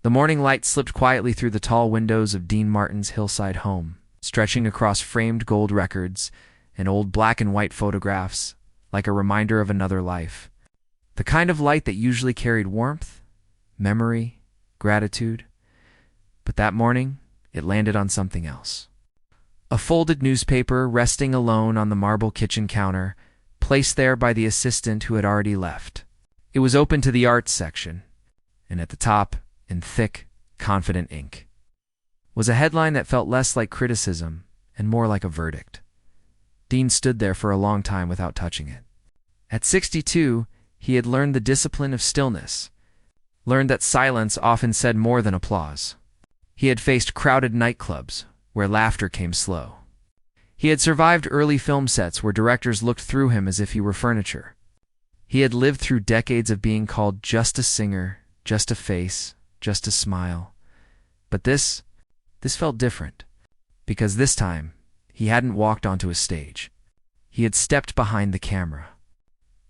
The morning light slipped quietly through the tall windows of Dean Martin's hillside home, stretching across framed gold records and old black and white photographs, like a reminder of another life. The kind of light that usually carried warmth, memory, gratitude. But that morning, it landed on something else. A folded newspaper resting alone on the marble kitchen counter, placed there by the assistant who had already left. It was open to the arts section, and at the top, in thick, confident ink, was a headline that felt less like criticism and more like a verdict. Dean stood there for a long time without touching it. At 62, he had learned the discipline of stillness, learned that silence often said more than applause. He had faced crowded nightclubs where laughter came slow. He had survived early film sets where directors looked through him as if he were furniture. He had lived through decades of being called just a singer, just a face, just a smile. But this felt different, because this time, he hadn't walked onto a stage. He had stepped behind the camera,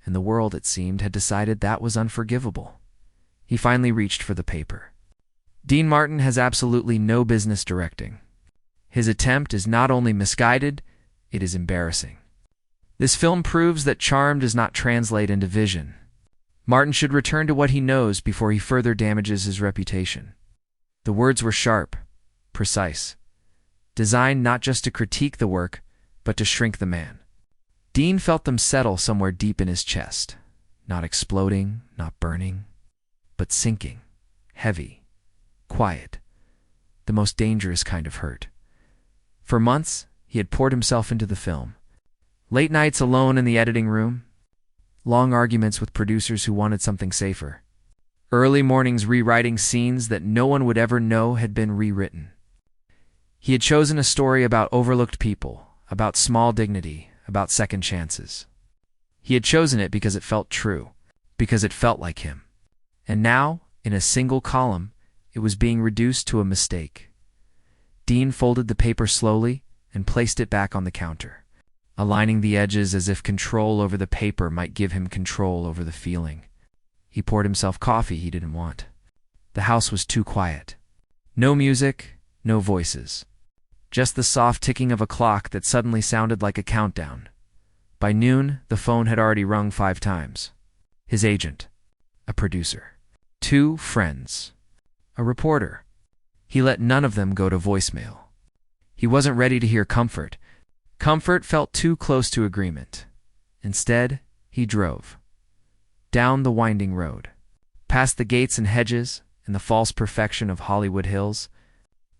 and the world, it seemed, had decided that was unforgivable. He finally reached for the paper. Dean Martin has absolutely no business directing. His attempt is not only misguided, it is embarrassing. This film proves that charm does not translate into vision. Martin should return to what he knows before he further damages his reputation. The words were sharp, precise, designed not just to critique the work, but to shrink the man. Dean felt them settle somewhere deep in his chest, not exploding, not burning, but sinking, heavy, quiet, the most dangerous kind of hurt. For months, he had poured himself into the film. Late nights alone in the editing room, long arguments with producers who wanted something safer, early mornings rewriting scenes that no one would ever know had been rewritten. He had chosen a story about overlooked people, about small dignity, about second chances. He had chosen it because it felt true, because it felt like him. And now, in a single column, it was being reduced to a mistake. Dean folded the paper slowly and placed it back on the counter, aligning the edges as if control over the paper might give him control over the feeling. He poured himself coffee he didn't want. The house was too quiet. No music, no voices. Just the soft ticking of a clock that suddenly sounded like a countdown. By noon, the phone had already rung 5 times. His agent, a producer, 2 friends, a reporter. He let none of them go to voicemail. He wasn't ready to hear comfort. Comfort felt too close to agreement. Instead, he drove. Down the winding road, past the gates and hedges and the false perfection of Hollywood Hills,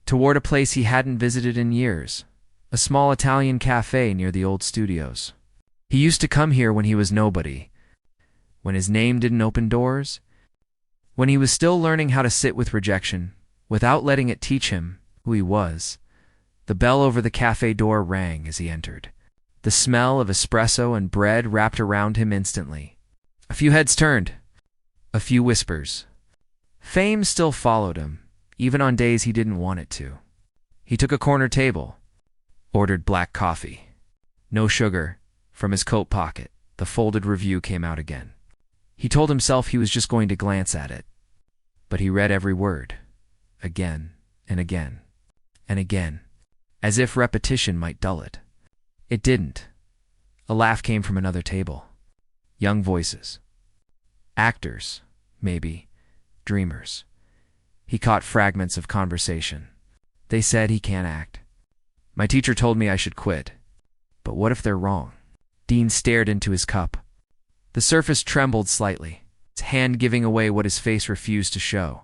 toward a place he hadn't visited in years, a small Italian cafe near the old studios. He used to come here when he was nobody, when his name didn't open doors, when he was still learning how to sit with rejection, without letting it teach him who he was. The bell over the cafe door rang as he entered. The smell of espresso and bread wrapped around him instantly. A few heads turned, a few whispers. Fame still followed him, even on days he didn't want it to. He took a corner table, ordered black coffee. No sugar. From his coat pocket, the folded review came out again. He told himself he was just going to glance at it. But he read every word, again and again and again, as if repetition might dull it. It didn't. A laugh came from another table. Young voices. Actors, maybe. Dreamers. He caught fragments of conversation. They said he can't act. My teacher told me I should quit. But what if they're wrong? Dean stared into his cup. The surface trembled slightly, its hand giving away what his face refused to show.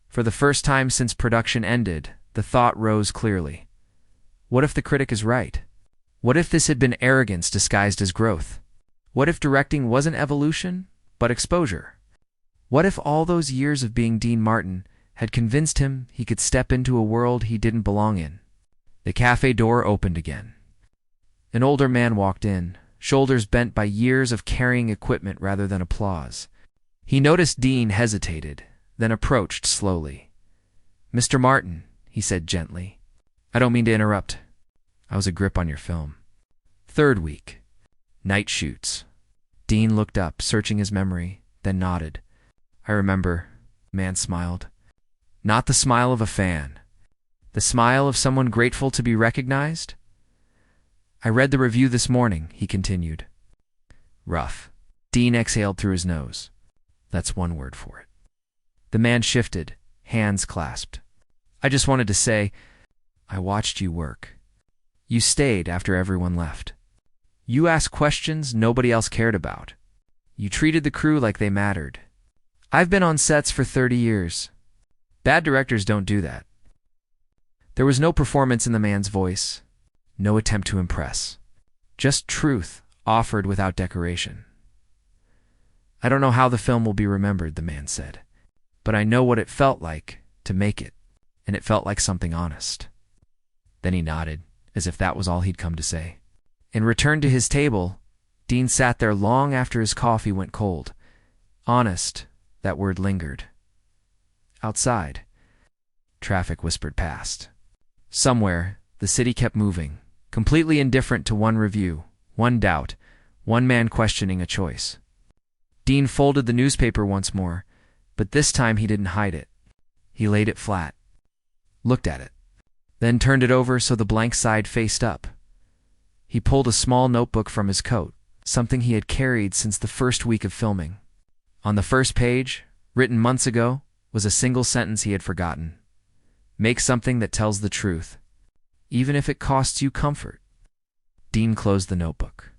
For the first time since production ended, the thought rose clearly. What if the critic is right? What if this had been arrogance disguised as growth? What if directing wasn't evolution, but exposure? What if all those years of being Dean Martin had convinced him he could step into a world he didn't belong in? The cafe door opened again. An older man walked in, shoulders bent by years of carrying equipment rather than applause. He noticed Dean hesitated, then approached slowly. "Mr. Martin," he said gently, "I don't mean to interrupt. I was a grip on your film. 3rd week. Night shoots." Dean looked up, searching his memory, then nodded. "I remember." The man smiled. Not the smile of a fan. The smile of someone grateful to be recognized? I read the review this morning, he continued. Rough. Dean exhaled through his nose. That's one word for it. The man shifted, hands clasped. I just wanted to say, I watched you work. You stayed after everyone left. You asked questions nobody else cared about. You treated the crew like they mattered. I've been on sets for 30 years. Bad directors don't do that. There was no performance in the man's voice, no attempt to impress. Just truth, offered without decoration. I don't know how the film will be remembered, the man said, but I know what it felt like to make it, and it felt like something honest. Then he nodded, as if that was all he'd come to say, and returned to his table. Dean sat there long after his coffee went cold. Honest, that word lingered. Outside, traffic whispered past. Somewhere, the city kept moving, completely indifferent to one review, one doubt, one man questioning a choice. Dean folded the newspaper once more, but this time he didn't hide it. He laid it flat, looked at it, then turned it over so the blank side faced up. He pulled a small notebook from his coat, something he had carried since the first week of filming. On the first page, written months ago, was a single sentence he had forgotten. Make something that tells the truth, even if it costs you comfort. Dean closed the notebook.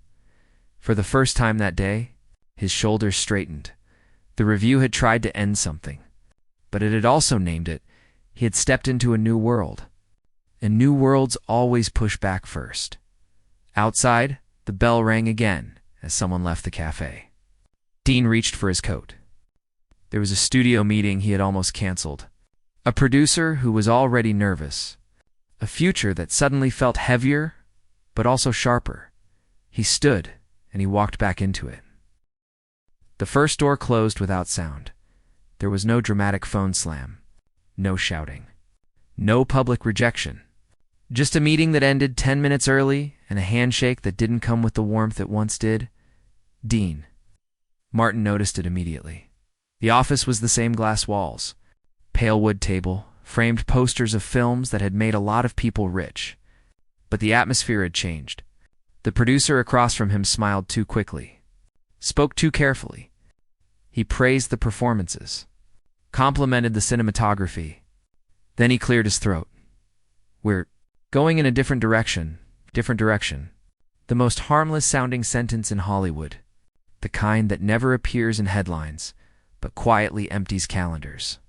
For the first time that day, his shoulders straightened. The review had tried to end something, but it had also named it. He had stepped into a new world. And new worlds always push back first. Outside, the bell rang again as someone left the cafe. Dean reached for his coat. There was a studio meeting he had almost canceled. A producer who was already nervous. A future that suddenly felt heavier, but also sharper. He stood, and he walked back into it. The first door closed without sound. There was no dramatic phone slam. No shouting. No public rejection. Just a meeting that ended 10 minutes early and a handshake that didn't come with the warmth it once did. Dean. Martin noticed it immediately. The office was the same glass walls. Pale wood table, framed posters of films that had made a lot of people rich. But the atmosphere had changed. The producer across from him smiled too quickly. Spoke too carefully. He praised the performances. Complimented the cinematography. Then he cleared his throat. We're going in a different direction. The most harmless-sounding sentence in Hollywood. The kind that never appears in headlines, but quietly empties calendars.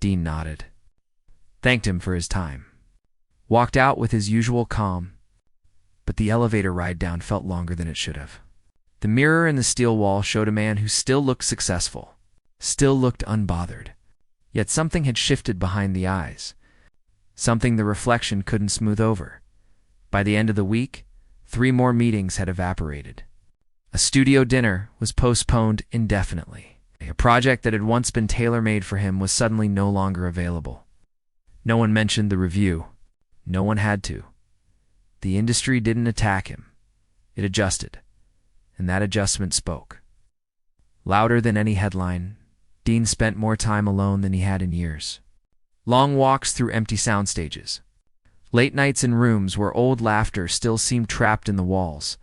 Dean nodded. Thanked him for his time. Walked out with his usual calm, but the elevator ride down felt longer than it should have. The mirror in the steel wall showed a man who still looked successful, still looked unbothered. Yet something had shifted behind the eyes. Something the reflection couldn't smooth over. By the end of the week, 3 more meetings had evaporated. A studio dinner was postponed indefinitely. A project that had once been tailor-made for him was suddenly no longer available. No one mentioned the review. No one had to. The industry didn't attack him. It adjusted. And that adjustment spoke. Louder than any headline, Dean spent more time alone than he had in years. Long walks through empty sound stages. Late nights in rooms where old laughter still seemed trapped in the walls.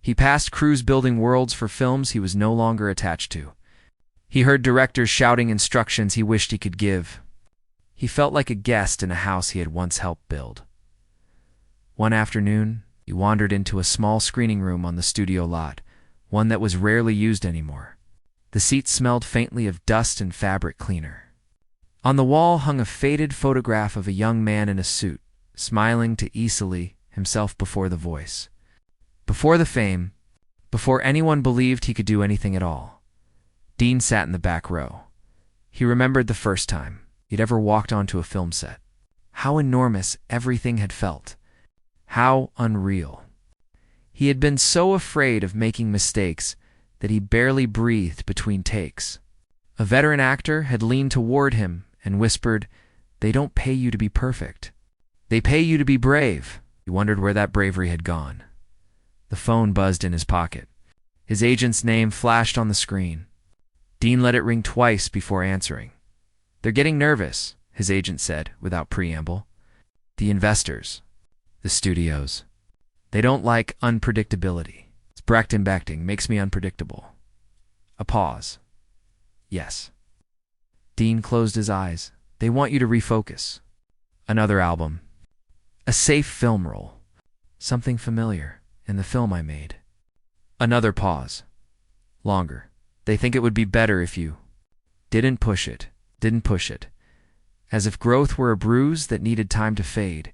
He passed crews building worlds for films he was no longer attached to. He heard directors shouting instructions he wished he could give. He felt like a guest in a house he had once helped build. One afternoon, he wandered into a small screening room on the studio lot, one that was rarely used anymore. The seats smelled faintly of dust and fabric cleaner. On the wall hung a faded photograph of a young man in a suit, smiling to easily himself before the voice. Before the fame, before anyone believed he could do anything at all. Dean sat in the back row. He remembered the first time he'd ever walked onto a film set. How enormous everything had felt. How unreal. He had been so afraid of making mistakes that he barely breathed between takes. A veteran actor had leaned toward him and whispered, "They don't pay you to be perfect. They pay you to be brave." He wondered where that bravery had gone. The phone buzzed in his pocket. His agent's name flashed on the screen. Dean let it ring twice before answering. "They're getting nervous," his agent said without preamble. "The investors, the studios. They don't like unpredictability. It's Brecht-Bechting makes me unpredictable." A pause. "Yes." Dean closed his eyes. "They want you to refocus." Another album. A safe film role. Something familiar in the film I made. Another pause. Longer. "They think it would be better if you didn't push it. As if growth were a bruise that needed time to fade.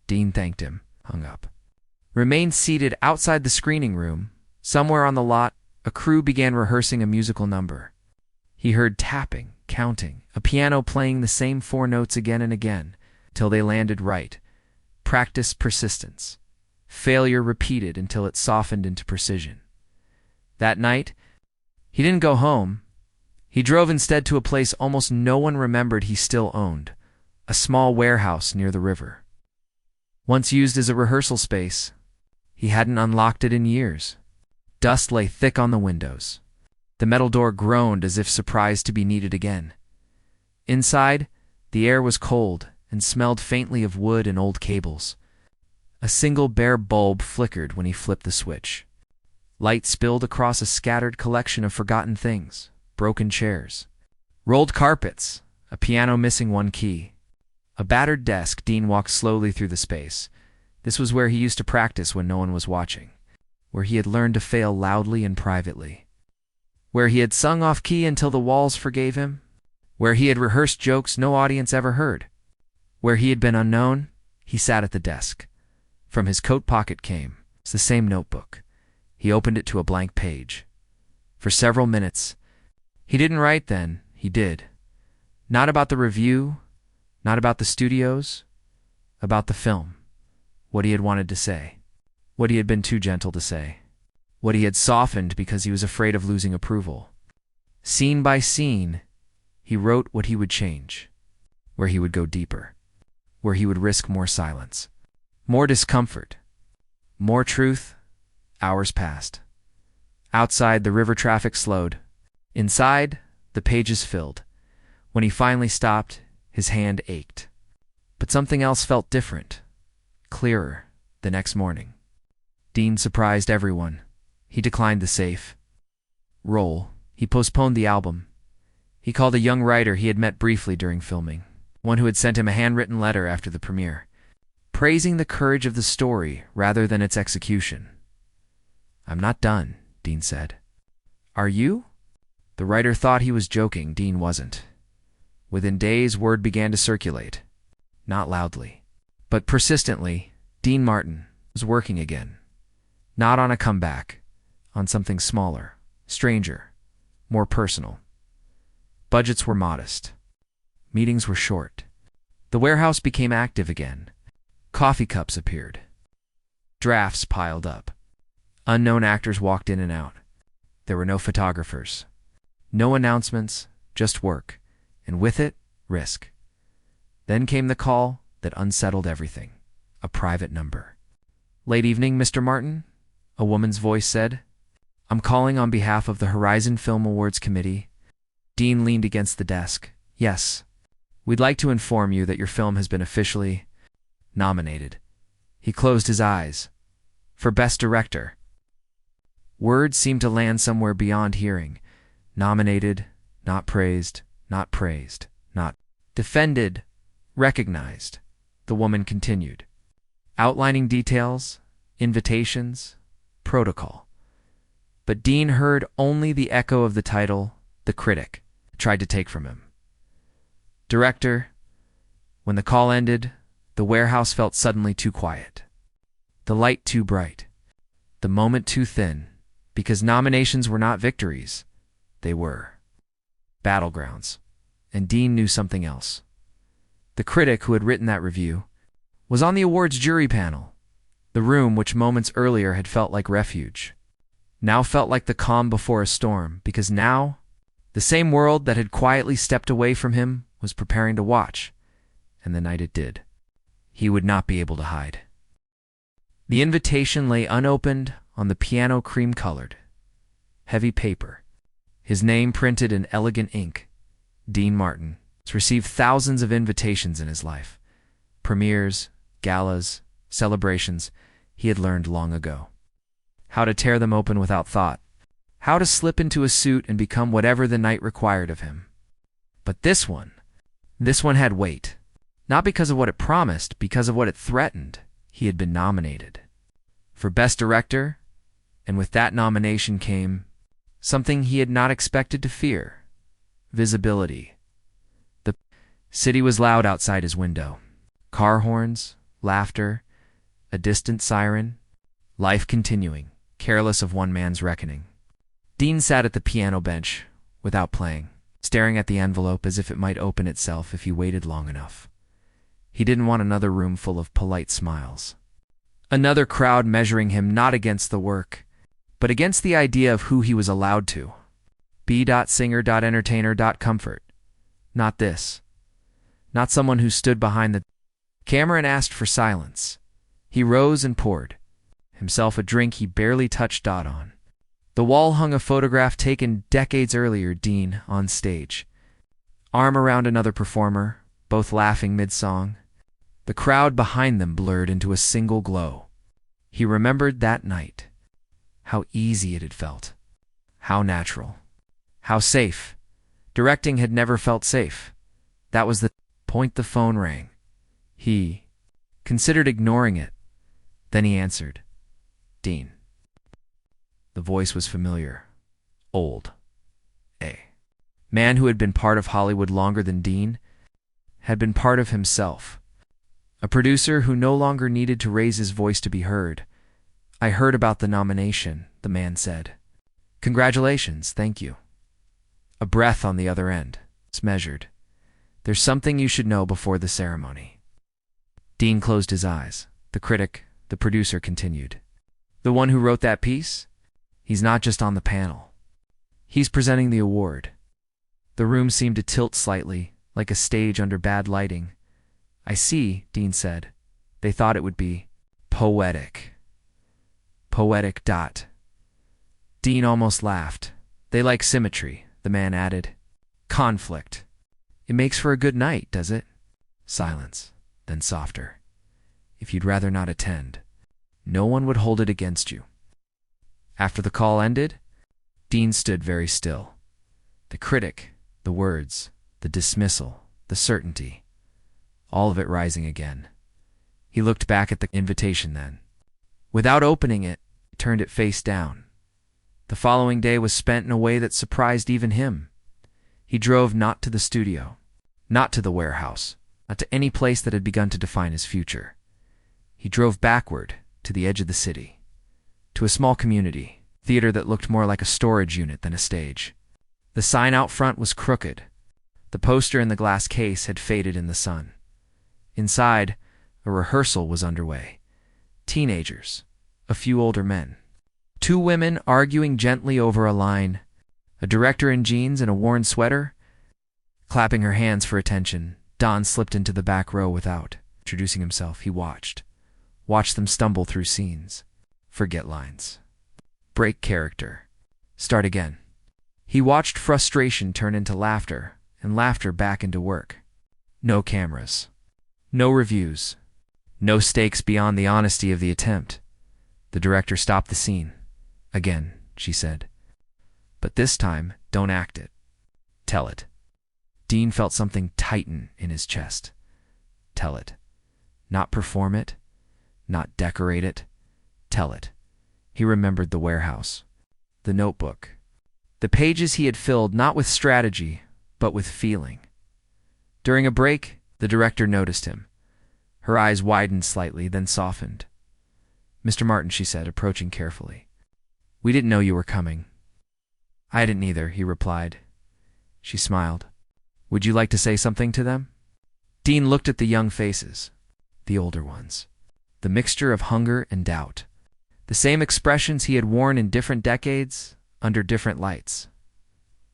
Dean thanked him, hung up. Remained seated outside the screening room. Somewhere on the lot, a crew began rehearsing a musical number. He heard tapping, counting, a piano playing the same 4 notes again and again, till they landed right. Practice, persistence. Failure repeated until it softened into precision. That night, he didn't go home. He drove instead to a place almost no one remembered he still owned, a small warehouse near the river. Once used as a rehearsal space, he hadn't unlocked it in years. Dust lay thick on the windows. The metal door groaned as if surprised to be needed again. Inside, the air was cold and smelled faintly of wood and old cables. A single bare bulb flickered when he flipped the switch. Light spilled across a scattered collection of forgotten things. Broken chairs, rolled carpets, a piano missing 1 key. A battered desk. Dean walked slowly through the space. This was where he used to practice when no one was watching, where he had learned to fail loudly and privately, where he had sung off-key until the walls forgave him, where he had rehearsed jokes no audience ever heard, where he had been unknown. He sat at the desk. From his coat pocket came the same notebook. He opened it to a blank page. For several minutes, he didn't write then, he did. Not about the review, not about the studios, about the film. What he had wanted to say, what he had been too gentle to say, what he had softened because he was afraid of losing approval. Scene by scene, he wrote what he would change, where he would go deeper, where he would risk more silence, more discomfort, more truth. Hours passed. Outside, the river traffic slowed. Inside, the pages filled. When he finally stopped, his hand ached. But something else felt different, clearer, the next morning. Dean surprised everyone. He declined the safe role. He postponed the album. He called a young writer he had met briefly during filming, one who had sent him a handwritten letter after the premiere, praising the courage of the story rather than its execution. "I'm not done," Dean said. "Are you?" The writer thought he was joking. Dean wasn't. Within days, word began to circulate. Not loudly, but persistently. Dean Martin was working again. Not on a comeback, on something smaller, stranger, more personal. Budgets were modest. Meetings were short. The warehouse became active again. Coffee cups appeared. Drafts piled up. Unknown actors walked in and out. There were no photographers. No announcements, just work, and with it, risk. Then came the call that unsettled everything. A private number. "Late evening, Mr. Martin," a woman's voice said. "I'm calling on behalf of the Horizon Film Awards Committee." Dean leaned against the desk. "Yes. We'd like to inform you that your film has been officially nominated." He closed his eyes. "For Best Director." Words seemed to land somewhere beyond hearing. Nominated, not praised, not defended, recognized. The woman continued, outlining details, invitations, protocol. But Dean heard only the echo of the title, The Critic, tried to take from him. Director. When the call ended, the warehouse felt suddenly too quiet. The light too bright. The moment too thin, because nominations were not victories. They were battlegrounds. And Dean knew something else. The critic who had written that review was on the awards jury panel. The room which moments earlier had felt like refuge now felt like the calm before a storm, because now the same world that had quietly stepped away from him was preparing to watch, and the night it did, he would not be able to hide. The invitation lay unopened on the piano, cream-colored, heavy paper. His name printed in elegant ink, Dean Martin, He's received thousands of invitations in his life. Premieres, galas, celebrations. He had learned long ago how to tear them open without thought, how to slip into a suit and become whatever the night required of him. But this one had weight. Not because of what it promised, because of what it threatened. He had been nominated for Best Director, and with that nomination came something he had not expected to fear: visibility. The city was loud outside his window. Car horns, laughter, a distant siren, life continuing, careless of one man's reckoning. Dean sat at the piano bench without playing, staring at the envelope as if it might open itself if he waited long enough. He didn't want another room full of polite smiles. Another crowd measuring him not against the work, but against the idea of who he was allowed to. Be.singer.entertainer.comfort. Not this. Not someone who stood behind the camera and asked for silence. He rose and poured himself a drink he barely touched on. The wall hung a photograph taken decades earlier, Dean on stage, arm around another performer, both laughing mid-song. The crowd behind them blurred into a single glow. He remembered that night. How easy it had felt. How natural. How safe. Directing had never felt safe. That was the point. The phone rang. He considered ignoring it. Then he answered. Dean. The voice was familiar. Old. A man who had been part of Hollywood longer than Dean had been part of himself. A producer who no longer needed to raise his voice to be heard. I heard about the nomination, the man said. Congratulations, thank you. A breath on the other end. It's measured. There's something you should know before the ceremony. Dean closed his eyes. The critic, the producer, continued. The one who wrote that piece? He's not just on the panel. He's presenting the award. The room seemed to tilt slightly, like a stage under bad lighting. I see, Dean said. They thought it would be poetic. Poetic. Dean almost laughed. They like symmetry, the man added. Conflict. It makes for a good night, does it? Silence, then softer. If you'd rather not attend, no one would hold it against you. After the call ended, Dean stood very still. The critic, the words, the dismissal, the certainty, all of it rising again. He looked back at the invitation then. Without opening it, he turned it face down. The following day was spent in a way that surprised even him. He drove not to the studio, not to the warehouse, not to any place that had begun to define his future. He drove backward to the edge of the city, to a small community theater that looked more like a storage unit than a stage. The sign out front was crooked. The poster in the glass case had faded in the sun. Inside, a rehearsal was underway. Teenagers, a few older men. Two women arguing gently over a line. A director in jeans and a worn sweater. Clapping her hands for attention, Don slipped into the back row without introducing himself. He watched them stumble through scenes. Forget lines. Break character. Start again. He watched frustration turn into laughter, and laughter back into work. No cameras. No reviews. No stakes beyond the honesty of the attempt. The director stopped the scene. Again, she said. But this time, don't act it. Tell it. Dean felt something tighten in his chest. Tell it. Not perform it. Not decorate it. Tell it. He remembered the warehouse. The notebook. The pages he had filled not with strategy, but with feeling. During a break, the director noticed him. Her eyes widened slightly, then softened. Mr. Martin, she said, approaching carefully. We didn't know you were coming. I didn't either, he replied. She smiled. Would you like to say something to them? Dean looked at the young faces, the older ones, the mixture of hunger and doubt, the same expressions he had worn in different decades, under different lights.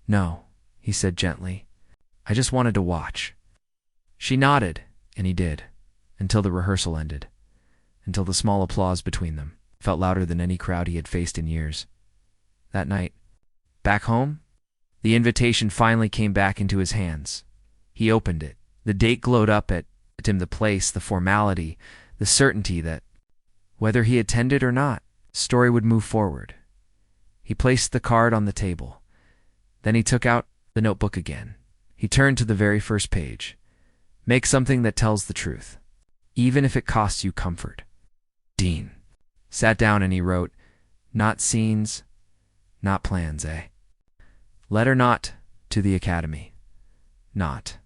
No, he said gently. I just wanted to watch. She nodded, and he did, until the rehearsal ended, until the small applause between them felt louder than any crowd he had faced in years. That night, back home, the invitation finally came back into his hands. He opened it. The date glowed up at him, the place, the formality, the certainty that, whether he attended or not, the story would move forward. He placed the card on the table. Then he took out the notebook again. He turned to the very first page. Make something that tells the truth, even if it costs you comfort. Dean sat down and he wrote, not scenes, not plans, eh? Letter not to the Academy. Not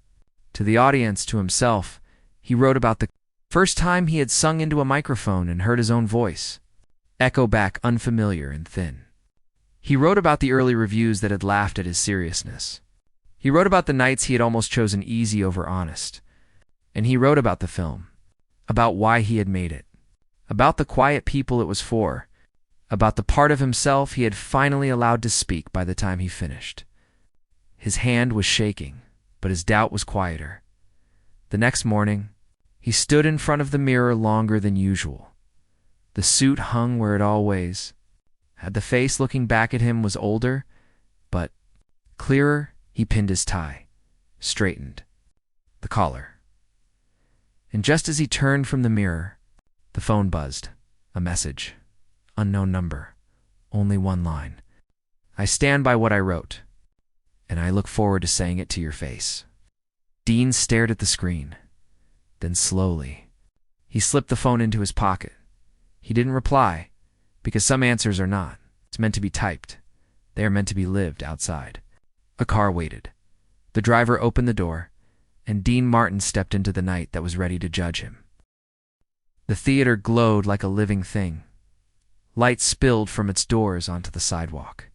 to the audience, to himself. He wrote about the first time he had sung into a microphone and heard his own voice echo back unfamiliar and thin. He wrote about the early reviews that had laughed at his seriousness. He wrote about the nights he had almost chosen easy over honest. And he wrote about the film, about why he had made it, about the quiet people it was for, about the part of himself he had finally allowed to speak by the time he finished. His hand was shaking, but his doubt was quieter. The next morning, he stood in front of the mirror longer than usual. The suit hung where it always had. The face looking back at him was older, but clearer. He pinned his tie, straightened the collar. And just as he turned from the mirror, the phone buzzed. A message. Unknown number. Only one line. I stand by what I wrote, and I look forward to saying it to your face. Dean stared at the screen. Then slowly, he slipped the phone into his pocket. He didn't reply, because some answers are not. It's meant to be typed. They are meant to be lived outside. A car waited. The driver opened the door, and Dean Martin stepped into the night that was ready to judge him. The theater glowed like a living thing. Light spilled from its doors onto the sidewalk,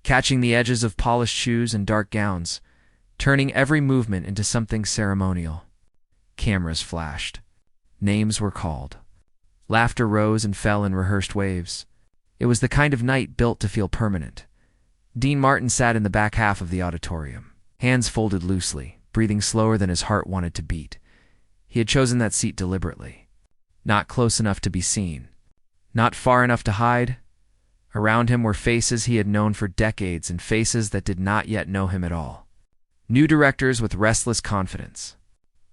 catching the edges of polished shoes and dark gowns, turning every movement into something ceremonial. Cameras flashed. Names were called. Laughter rose and fell in rehearsed waves. It was the kind of night built to feel permanent. Dean Martin sat in the back half of the auditorium, hands folded loosely, breathing slower than his heart wanted to beat. He had chosen that seat deliberately. Not close enough to be seen. Not far enough to hide. Around him were faces he had known for decades and faces that did not yet know him at all. New directors with restless confidence.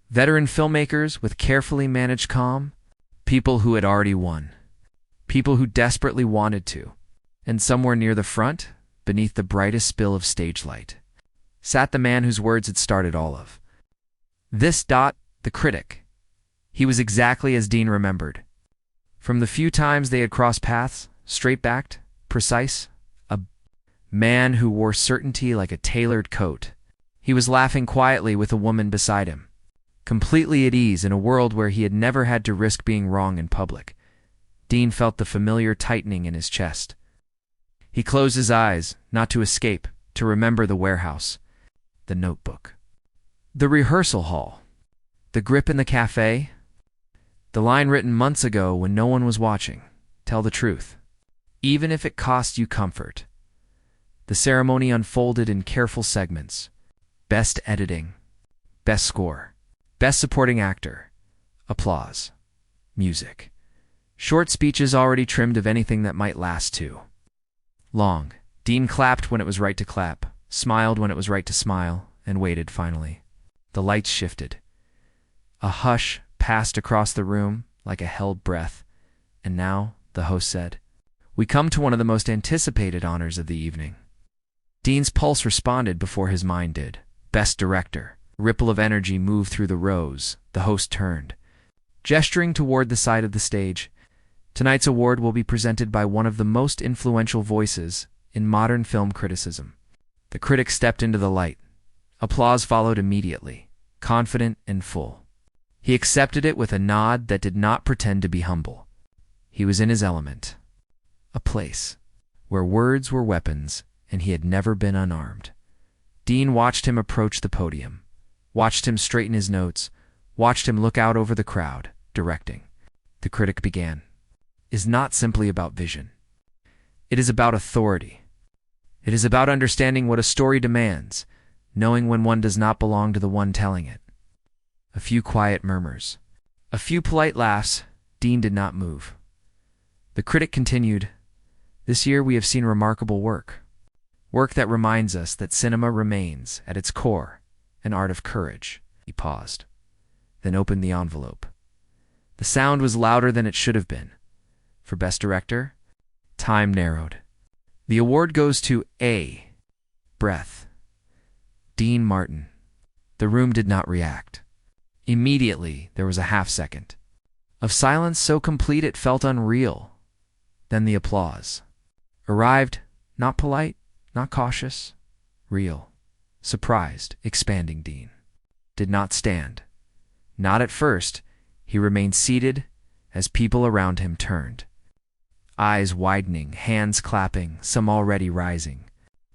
Veteran filmmakers with carefully managed calm. People who had already won. People who desperately wanted to. And somewhere near the front, beneath the brightest spill of stage light, sat the man whose words had started all of this. The critic. He was exactly as Dean remembered. From the few times they had crossed paths, straight-backed, precise, a man who wore certainty like a tailored coat. He was laughing quietly with a woman beside him, completely at ease in a world where he had never had to risk being wrong in public. Dean felt the familiar tightening in his chest. He closed his eyes, not to escape, to remember the warehouse, the notebook, the rehearsal hall, the grip in the cafe, the line written months ago when no one was watching. Tell the truth, even if it costs you comfort. The ceremony unfolded in careful segments. Best editing, best score, best supporting actor, applause, music. Short speeches already trimmed of anything that might last too long. Dean clapped when it was right to clap, smiled when it was right to smile, and waited finally. The lights shifted. A hush passed across the room like a held breath, and now, the host said, we come to one of the most anticipated honors of the evening. Dean's pulse responded before his mind did. Best director. A ripple of energy moved through the rows. The host turned, gesturing toward the side of the stage. Tonight's award will be presented by one of the most influential voices in modern film criticism. The critic stepped into the light. Applause followed immediately, confident and full. He accepted it with a nod that did not pretend to be humble. He was in his element. A place where words were weapons and he had never been unarmed. Dean watched him approach the podium, watched him straighten his notes, watched him look out over the crowd, directing. The critic began. Is not simply about vision. It is about authority. It is about understanding what a story demands, knowing when one does not belong to the one telling it. A few quiet murmurs. A few polite laughs. Dean did not move. The critic continued, this year we have seen remarkable work. Work that reminds us that cinema remains, at its core, An art of courage. He paused, then opened the envelope. The sound was louder than it should have been. For Best Director, time narrowed. The award goes to A. Breath. Dean Martin. The room did not react. Immediately, there was a half-second of silence so complete it felt unreal. Then the applause arrived, not polite, not cautious, real. Surprised, expanding Dean did not stand. Not at first. He remained seated as people around him turned. Eyes widening, hands clapping, some already rising.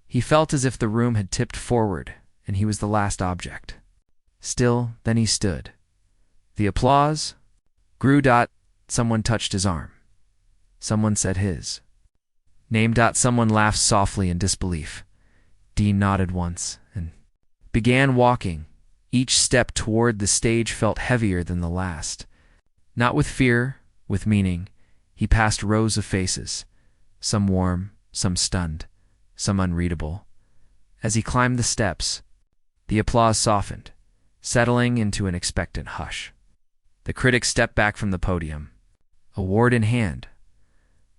He felt as if the room had tipped forward and he was the last object. Still, then he stood. The applause grew. Someone touched his arm. Someone said his name. Someone laughed softly in disbelief. Dean nodded once and began walking. Each step toward the stage felt heavier than the last. Not with fear, with meaning. He passed rows of faces, some warm, some stunned, some unreadable. As he climbed the steps, the applause softened, settling into an expectant hush. The critics stepped back from the podium, award in hand.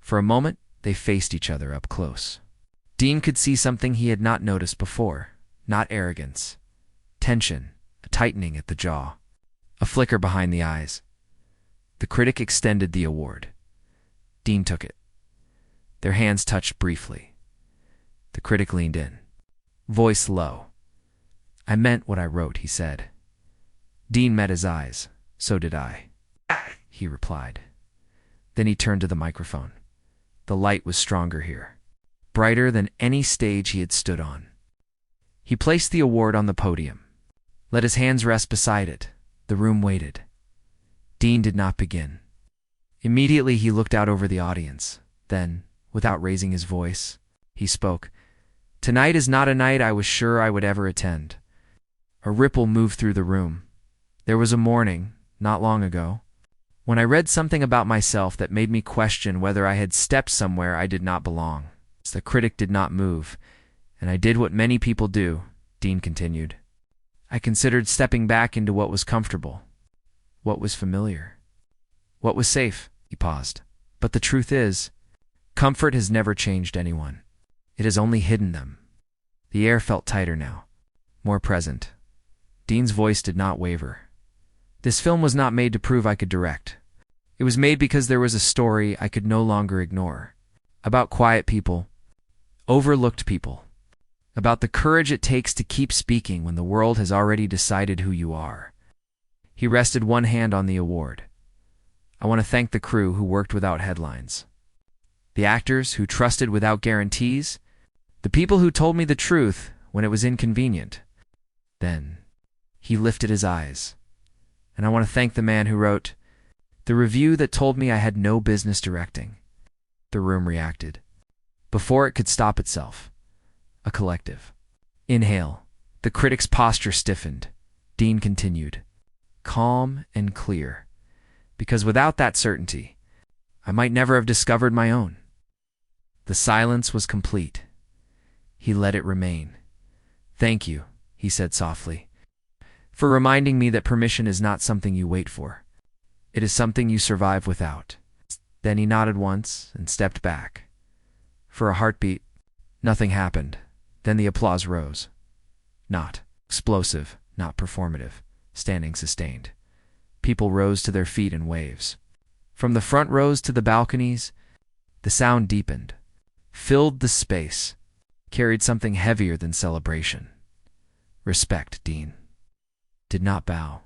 For a moment, they faced each other up close. Dean could see something he had not noticed before. Not arrogance. Tension, a tightening at the jaw, a flicker behind the eyes. The critic extended the award. Dean took it. Their hands touched briefly. The critic leaned in, voice low. "I meant what I wrote," he said. Dean met his eyes. "So did I," he replied. Then he turned to the microphone. The light was stronger here, brighter than any stage he had stood on. He placed the award on the podium, let his hands rest beside it. The room waited. Dean did not begin. Immediately he looked out over the audience. Then, without raising his voice, he spoke. "Tonight is not a night I was sure I would ever attend." A ripple moved through the room. There was a morning, not long ago, when I read something about myself that made me question whether I had stepped somewhere I did not belong. The critic did not move, and I did what many people do, Dean continued. I considered stepping back into what was comfortable, what was familiar, what was safe. He paused. But the truth is, comfort has never changed anyone. It has only hidden them. The air felt tighter now, more present. Dean's voice did not waver. This film was not made to prove I could direct. It was made because there was a story I could no longer ignore. About quiet people, overlooked people. About the courage it takes to keep speaking when the world has already decided who you are. He rested one hand on the award. I want to thank the crew who worked without headlines. The actors who trusted without guarantees. The people who told me the truth when it was inconvenient. Then he lifted his eyes. And I want to thank the man who wrote the review that told me I had no business directing. The room reacted. Before it could stop itself. A collective inhale. The critic's posture stiffened. Dean continued, calm and clear. Because without that certainty, I might never have discovered my own. The silence was complete. He let it remain. "Thank you," he said softly, "for reminding me that permission is not something you wait for. It is something you survive without." Then he nodded once and stepped back. For a heartbeat, nothing happened. Then the applause rose. Not explosive, not performative, standing sustained. People rose to their feet in waves. From the front rows to the balconies, the sound deepened, filled the space, carried something heavier than celebration. Respect, Dean. Did not bow.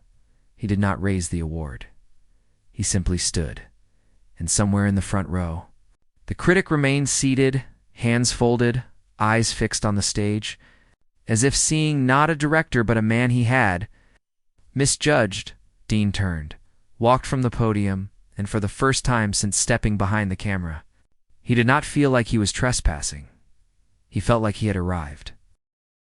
He did not raise the award. He simply stood, and somewhere in the front row, the critic remained seated, hands folded, eyes fixed on the stage, as if seeing not a director but a man he had misjudged. Dean turned, walked from the podium, and for the first time since stepping behind the camera, he did not feel like he was trespassing. He felt like he had arrived.